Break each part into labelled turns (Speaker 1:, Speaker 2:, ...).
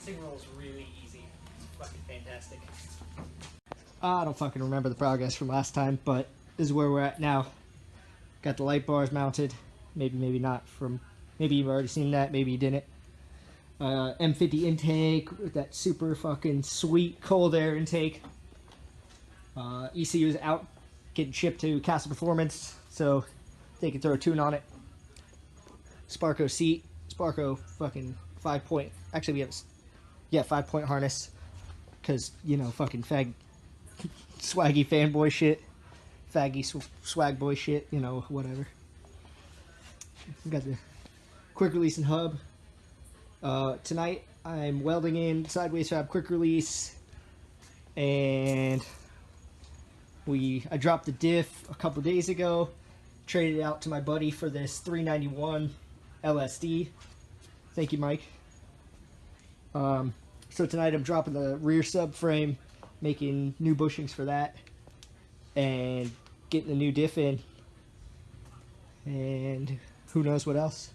Speaker 1: thing rolls really easy. It's fucking fantastic.
Speaker 2: I don't fucking remember the progress from last time, but this is where we're at now. Got the light bars mounted. Maybe not. Maybe you've already seen that, maybe you didn't. M50 intake with that super fucking sweet cold air intake. ECU is out, getting shipped to Castle Performance, so they can throw a tune on it. Sparco seat, Sparco fucking 5-point. Actually, we have 5-point harness, because you know fucking swaggy fanboy shit, faggy swag boy shit, you know, whatever. We got the quick release and hub. Tonight I'm welding in sideways fab quick release, and I dropped the diff a couple days ago, traded it out to my buddy for this 391 LSD. Thank you, Mike. So tonight I'm dropping the rear subframe, making new bushings for that, and getting the new diff in, and who knows what else.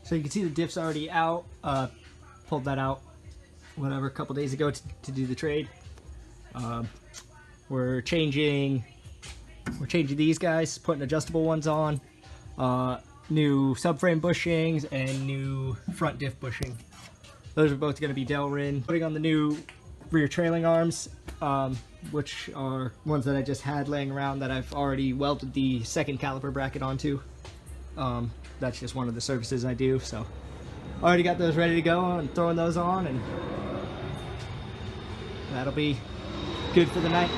Speaker 2: So you can see the diff's already out. Pulled that out, whatever, a couple days ago to do the trade. We're changing these guys, putting adjustable ones on. New subframe bushings and new front diff bushing. Those are both going to be Delrin. Putting on the new rear trailing arms, which are ones that I just had laying around that I've already welded the second caliper bracket onto. That's just one of the services I do, so already got those ready to go and throwing those on, and that'll be good for the night.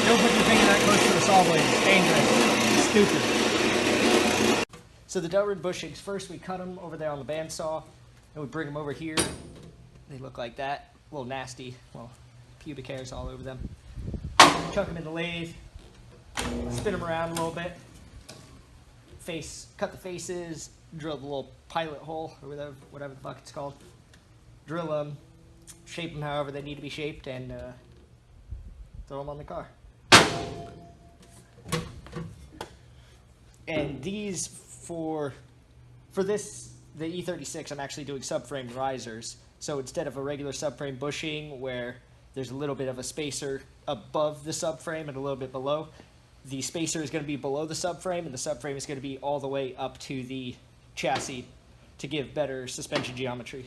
Speaker 2: Don't put your finger that close to the saw blade. It's dangerous. It's stupid. So the Delrin bushings, first we cut them over there on the bandsaw, and we bring them over here. They look like that. A little nasty. Well, pubic hairs all over them. Chuck them in the lathe. Spin them around a little bit. Cut the faces. Drill the little pilot hole, or whatever the fuck it's called. Drill them. Shape them however they need to be shaped, and throw them on the car. And these, for this, the E36, I'm actually doing subframe risers. So instead of a regular subframe bushing where there's a little bit of a spacer above the subframe and a little bit below, the spacer is going to be below the subframe, and the subframe is going to be all the way up to the chassis to give better suspension geometry.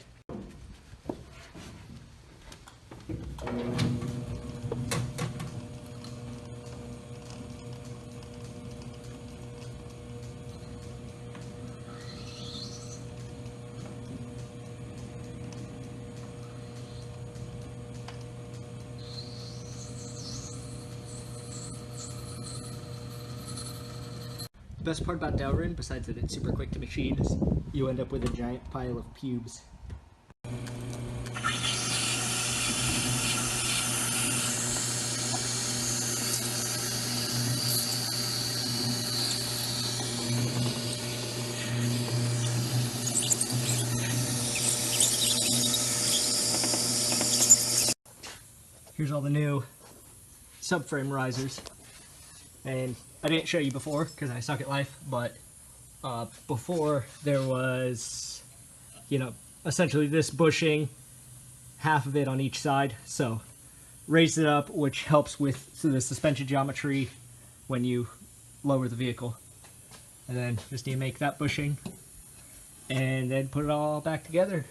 Speaker 2: The best part about Delrin, besides that it's super quick to machine, is you end up with a giant pile of pubes. Here's all the new subframe risers. And I didn't show you before because I suck at life, but before there was, you know, essentially this bushing, half of it on each side. So raise it up, which helps with the suspension geometry when you lower the vehicle. And then just need to make that bushing and then put it all back together.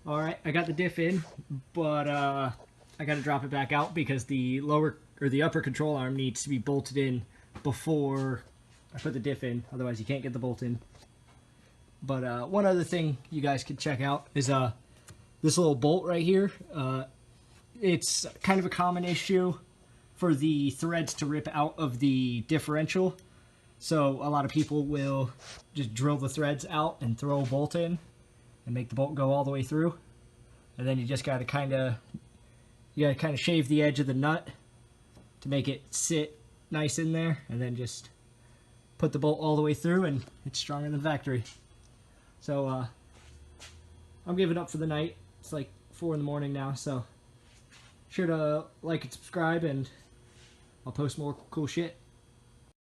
Speaker 2: Alright, I got the diff in, but I got to drop it back out because the upper control arm needs to be bolted in before I put the diff in, otherwise you can't get the bolt in. But one other thing you guys can check out is this little bolt right here. It's kind of a common issue for the threads to rip out of the differential. So a lot of people will just drill the threads out and throw a bolt in and make the bolt go all the way through. And then you just got to kind of shave the edge of the nut to make it sit nice in there, and then just put the bolt all the way through, and it's stronger than factory. So I'm giving up for the night. It's like 4 in the morning now, so sure to like and subscribe, and I'll post more cool shit.